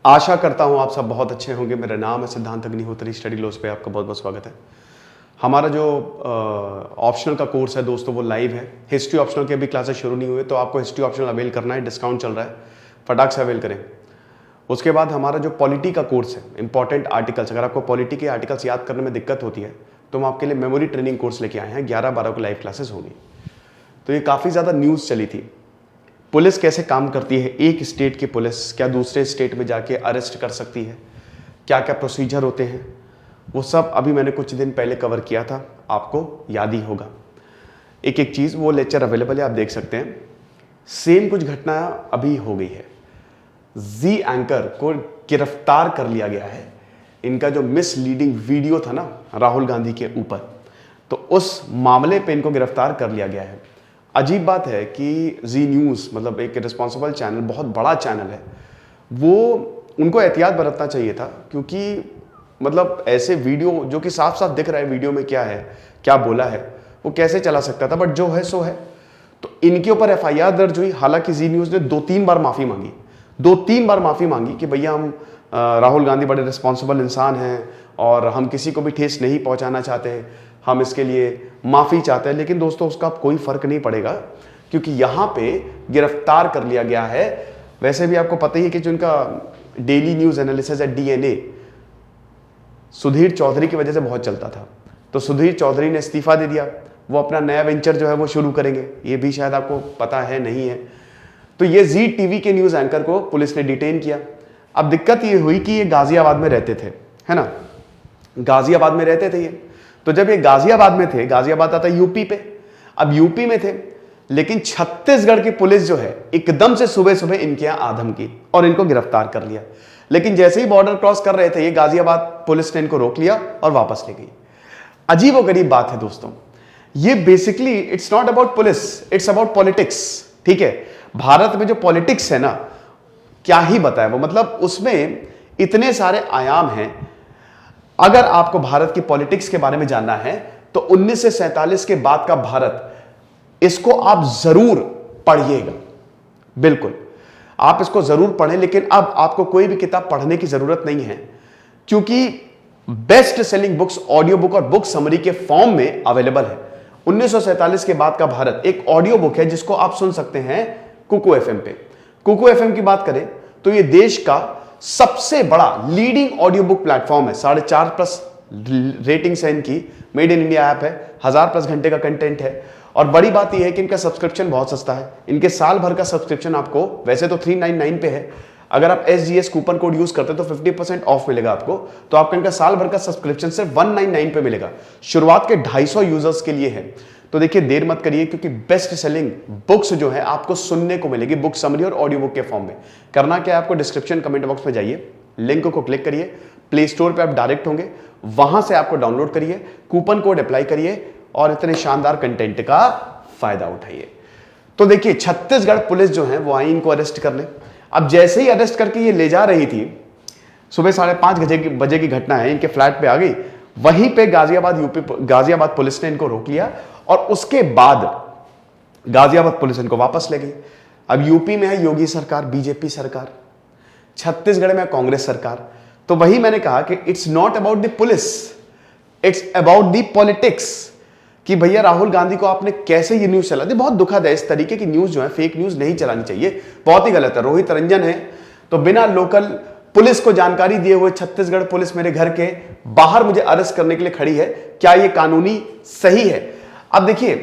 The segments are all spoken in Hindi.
आशा करता हूँ आप सब बहुत अच्छे होंगे। मेरा नाम है सिद्धांत अग्निहोत्री, स्टडी लॉस पे आपका बहुत बहुत स्वागत है। हमारा जो ऑप्शनल का कोर्स है दोस्तों वो लाइव है। हिस्ट्री ऑप्शनल के अभी क्लासेस शुरू नहीं हुए, तो आपको हिस्ट्री ऑप्शनल अवेल करना है, डिस्काउंट चल रहा है, फटाक से अवेल करें। उसके बाद हमारा जो पॉलिटी का कोर्स है, इंपॉर्टेंट आर्टिकल्स, अगर आपको पॉलिटी के आर्टिकल्स याद करने में दिक्कत होती है तो हम आपके लिए मेमोरी ट्रेनिंग कोर्स लेके आए हैं। 11-12 को लाइव क्लासेस होंगी। तो ये काफ़ी ज़्यादा न्यूज़ चली थी, पुलिस कैसे काम करती है, एक स्टेट की पुलिस क्या दूसरे स्टेट में जाके अरेस्ट कर सकती है, क्या क्या प्रोसीजर होते हैं, वो सब अभी मैंने कुछ दिन पहले कवर किया था, आपको याद ही होगा। एक एक चीज़, वो लेक्चर अवेलेबल है, आप देख सकते हैं। सेम कुछ घटना अभी हो गई है। जी एंकर को गिरफ्तार कर लिया गया है। इनका जो मिसलीडिंग वीडियो था ना राहुल गांधी के ऊपर, तो उस मामले पे इनको गिरफ्तार कर लिया गया है। अजीब बात है कि जी न्यूज़ मतलब एक रिस्पॉन्सिबल चैनल, बहुत बड़ा चैनल है, वो उनको एहतियात बरतना चाहिए था, क्योंकि मतलब ऐसे वीडियो जो कि साफ साफ दिख रहा है वीडियो में क्या है, क्या बोला है, वो कैसे चला सकता था। बट जो है सो है। तो इनके ऊपर FIR दर्ज हुई। हालांकि जी न्यूज़ ने 2-3 बार माफ़ी मांगी, 2-3 बार माफ़ी मांगी कि भैया हम राहुल गांधी बड़े रिस्पॉन्सिबल इंसान हैं और हम किसी को भी ठेस नहीं पहुंचाना चाहते, हम इसके लिए माफ़ी चाहते हैं। लेकिन दोस्तों उसका कोई फ़र्क नहीं पड़ेगा, क्योंकि यहाँ पे गिरफ्तार कर लिया गया है। वैसे भी आपको पता ही है कि जो इनका डेली न्यूज़ एनालिसिस है DNA, सुधीर चौधरी की वजह से बहुत चलता था। तो सुधीर चौधरी ने इस्तीफा दे दिया, वो अपना नया वेंचर जो है वो शुरू करेंगे, ये भी शायद आपको पता है नहीं है। तो ये जी TV के न्यूज़ एंकर को पुलिस ने डिटेन किया। अब दिक्कत ये हुई कि ये गाजियाबाद में रहते थे, है ना, गाजियाबाद में रहते थे ये। तो जब ये गाजियाबाद में थे, गाजियाबाद आता यूपी पे, अब यूपी में थे, लेकिन छत्तीसगढ़ की पुलिस जो है एकदम से सुबह सुबह इनके यहां आधम की और इनको गिरफ्तार कर लिया। लेकिन जैसे ही बॉर्डर क्रॉस कर रहे थे, ये गाजियाबाद पुलिस ने इनको रोक लिया और वापस ले गई। अजीब व गरीब बात है दोस्तों। ये basically it's not about police, it's about politics. ठीक है, भारत में जो पॉलिटिक्स है ना, क्या ही बताए वो, मतलब उसमें इतने सारे आयाम हैं। अगर आपको भारत की पॉलिटिक्स के बारे में जानना है तो 1947 के बाद का भारत, इसको आप जरूर पढ़िएगा। बिल्कुल आप इसको जरूर पढ़ें, लेकिन अब आपको कोई भी किताब पढ़ने की जरूरत नहीं है, क्योंकि best selling books audio book और बुक समरी के फॉर्म में अवेलेबल है। 1947 के बाद का भारत एक ऑडियो बुक है जिसको आप सुन सकते हैं कुकू FM पे। कुकू FM की बात करें तो ये देश का सबसे बड़ा लीडिंग ऑडियो बुक प्लेटफॉर्म है। 4.5+ रेटिंग्स है इनकी, मेड इन इंडिया ऐप है, 1000+ घंटे का कंटेंट है। और बड़ी बात यह है कि इनका सब्सक्रिप्शन बहुत सस्ता है। इनके साल भर का सब्सक्रिप्शन आपको वैसे तो 399 पे है, अगर आप SGS कूपन कोड यूज करते हैं तो 50% ऑफ मिलेगा आपको। तो आपको इनका साल भर का सब्सक्रिप्शन सिर्फ 199 पे मिलेगा। शुरुआत के 250 यूजर्स के लिए है। तो देखिए देर मत करिए, क्योंकि बेस्ट सेलिंग बुक्स जो है आपको सुनने को मिलेगी बुक समरी और ऑडियो बुक के फॉर्म में। करना क्या है, आपको डिस्क्रिप्शन कमेंट बॉक्स में जाइए, लिंक को क्लिक करिए, प्ले स्टोर पे आप डायरेक्ट होंगे, वहां से आपको डाउनलोड करिए, कूपन कोड अप्लाई करिए और इतने शानदार कंटेंट का फायदा उठाइए। तो देखिए छत्तीसगढ़ पुलिस जो है वो आई इनको अरेस्ट करने। अब जैसे ही अरेस्ट करके ये ले जा रही थी, सुबह 5:30 बजे की घटना है, इनके फ्लैट पे आ गई। वहीं पे गाजियाबाद पुलिस ने इनको रोक लिया और उसके बाद गाजियाबाद पुलिस इनको वापस ले गई। अब यूपी में है योगी सरकार, बीजेपी सरकार, छत्तीसगढ़ में कांग्रेस सरकार। तो वही मैंने कहा कि it's not about the police, it's about the politics, कि भैया राहुल गांधी को आपने कैसे ये न्यूज चला दी। बहुत दुखद है, इस तरीके की न्यूज जो है, फेक न्यूज नहीं चलानी चाहिए, बहुत ही गलत है। रोहित रंजन है तो बिना लोकल पुलिस को जानकारी दिए हुए छत्तीसगढ़ पुलिस मेरे घर के बाहर मुझे अरेस्ट करने के लिए खड़ी है, क्या यह कानूनी सही है? अब देखिए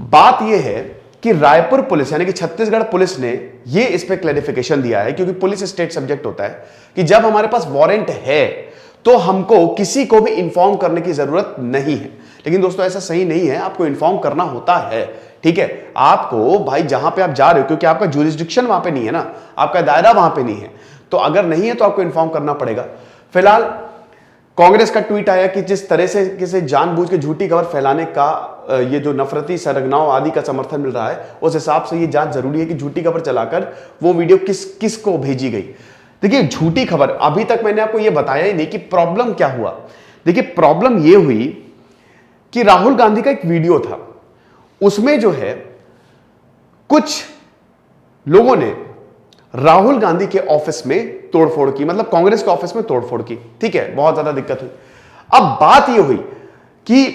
बात यह है कि रायपुर पुलिस यानी कि छत्तीसगढ़ पुलिस ने यह इस पे क्लैरिफिकेशन दिया है, क्योंकि पुलिस स्टेट सब्जेक्ट होता है, कि जब हमारे पास वारंट है तो हमको किसी को भी इंफॉर्म करने की जरूरत नहीं है। लेकिन दोस्तों ऐसा सही नहीं है, आपको इंफॉर्म करना होता है। ठीक है, आपको भाई जहां पे आप जा रहे हो, क्योंकि आपका जुरिस्डिक्शन वहां पे नहीं है ना, आपका दायरा वहां पे नहीं है, तो अगर नहीं है तो आपको इन्फॉर्म करना पड़ेगा। फिलहाल कांग्रेस का ट्वीट आया कि जिस तरह से किसी जानबूझ के झूठी खबर फैलाने का ये जो नफरती सरगनाओं आदि का समर्थन मिल रहा है, उस हिसाब से ये जांच जरूरी है कि झूठी खबर चलाकर वो वीडियो किस को भेजी गई। देखिए झूठी खबर, अभी तक मैंने आपको ये बताया ही नहीं कि प्रॉब्लम क्या हुआ। देखिए प्रॉब्लम ये हुई कि राहुल गांधी का एक वीडियो था, उसमें जो है कुछ लोगों ने राहुल गांधी के ऑफिस में तोड़फोड़ की, मतलब कांग्रेस के ऑफिस में तोड़फोड़ की। ठीक है, बहुत ज्यादा दिक्कत हुई। अब बात यह हुई कि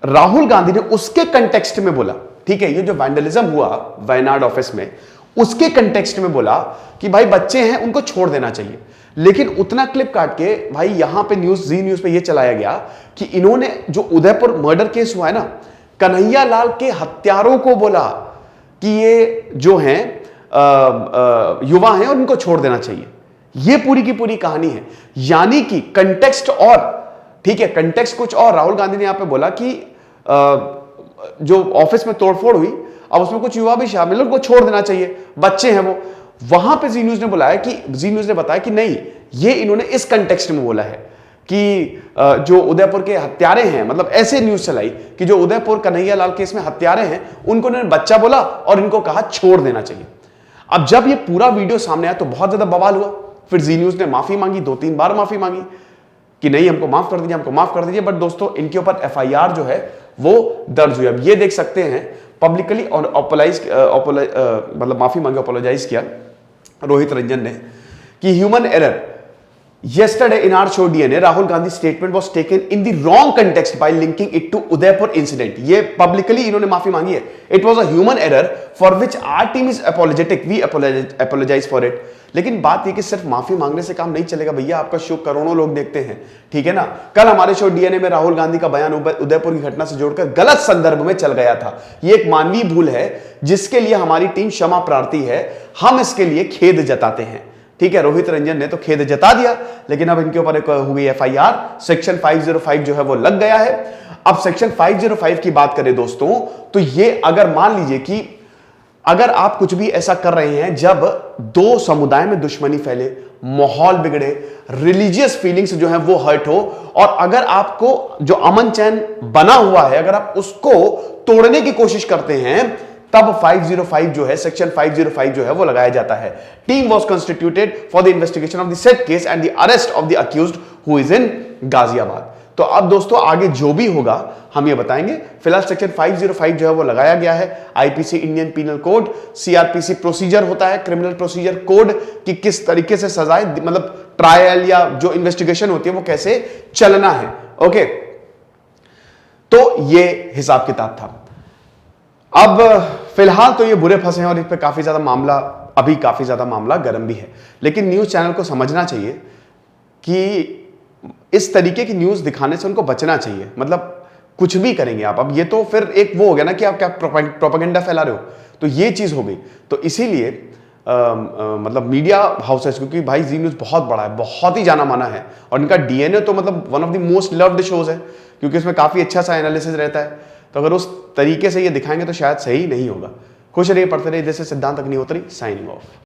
राहुल गांधी ने उसके कंटेक्स्ट में बोला, ठीक है, ये जो वैंडलिज्म हुआ वायनाड ऑफिस में, उसके कंटेक्स्ट में बोला कि भाई बच्चे हैं उनको छोड़ देना चाहिए। लेकिन उतना क्लिप काट के भाई यहां पे जी न्यूज पे ये चलाया गया कि इन्होंने जो उदयपुर मर्डर केस हुआ है ना, कन्हैया लाल के हत्यारों को बोला कि ये जो हैं युवा हैं और इनको छोड़ देना चाहिए। ये पूरी की पूरी कहानी है। यानी कि कंटेक्स्ट और, ठीक है, कंटेक्स्ट कुछ और। राहुल गांधी ने यहां पे बोला कि जो ऑफिस में तोड़फोड़ हुई, अब उसमें कुछ युवा भी शामिल, उनको छोड़ देना चाहिए, बच्चे हैं वो। वहां पे जी न्यूज ने बुलाया कि जी न्यूज ने बताया कि नहीं, ये इन्होंने इस कंटेक्स्ट में बोला है कि जो उदयपुर के हत्यारे हैं, मतलब ऐसे न्यूज चलाई कि जो उदयपुर कन्हैया लाल केस में हत्यारे हैं उनको इन्होंने बच्चा बोला और इनको कहा छोड़ देना चाहिए। अब जब ये पूरा वीडियो सामने आया तो बहुत ज्यादा बवाल हुआ। फिर जी न्यूज ने माफी मांगी, 2-3 बार माफी मांगी कि नहीं हमको माफ कर दीजिए, हमको माफ कर दीजिए। बट दोस्तों इनके ऊपर एफआईआर जो है वो दर्ज हुई। अब ये देख सकते हैं पब्लिकली और मतलब माफी मांगी, अपोलोजाइज किया रोहित रंजन ने कि human error. Yesterday in our show DNA, Rahul Gandhi's statement was taken in the wrong context by linking it to Udaipur incident. ये publicly इन्होंने माफी मांगी है। It was a human error for which our team is apologetic. We apologize for it. लेकिन बात ये कि सिर्फ माफी मांगने से काम नहीं चलेगा भैया। आपका शो करोड़ों लोग देखते हैं, ठीक है ना। कल हमारे शो डीएनए में राहुल गांधी का बयान उदयपुर की घटना से जोड़कर गलत संदर्भ में चल गया था। ये एक मानवीय भूल है जिसके लिए हमारी टीम क्षमा प्रार्थी है। हम इसके लिए खेद जताते हैं। ठीक है, रोहित रंजन ने तो खेद जता दिया, लेकिन अब इनके ऊपर एक हो गई एफआईआर। सेक्शन 505 जो है वो लग गया है। अब सेक्शन 505 की बात करें दोस्तों, तो ये अगर मान लीजिए कि अगर आप कुछ भी ऐसा कर रहे हैं जब दो समुदाय में दुश्मनी फैले, माहौल बिगड़े, रिलीजियस फीलिंग्स जो है वो हर्ट हो, और अगर आपको जो अमन चैन बना हुआ है अगर आप उसको तोड़ने की कोशिश करते हैं, तब 505 जो है, सेक्शन 505 जो है वो लगाया जाता है। Team was constituted for the investigation of the said case and the arrest of the accused who is in Ghaziabad. तो अब दोस्तों आगे जो भी होगा हम ये बताएंगे। फिलहाल सेक्शन 505 जो है वो लगाया गया है। IPC, Indian penal code, CrPC procedure होता है, क्रिमिनल प्रोसीजर कोड, कि किस तरीके से सजाएं, मतलब ट्रायल या जो इन्वेस्टिगेशन होती है वो कैसे चलना है। ओके, तो ये हिसाब किताब था। अब फिलहाल तो ये बुरे फंसे हैं और इस पर काफी ज्यादा मामला गर्म भी है। लेकिन न्यूज चैनल को समझना चाहिए कि इस तरीके की न्यूज दिखाने से उनको बचना चाहिए। मतलब कुछ भी करेंगे आप, अब ये तो फिर एक वो हो गया ना कि आप क्या प्रोपेगेंडा फैला रहे हो, तो ये चीज हो गई। तो इसीलिए मतलब मीडिया हाउसेस, क्योंकि भाई जी न्यूज बहुत बड़ा है, बहुत ही जाना माना है, और इनका डीएनए तो मतलब one of the most loved shows है, क्योंकि इसमें काफी अच्छा सा एनालिसिस रहता है। तो अगर उस तरीके से ये दिखाएंगे तो शायद सही नहीं होगा। खुश रहिए, पढ़ते रहिए। जैसे सिद्धांत अग्निहोत्री, साइनिंग ऑफ।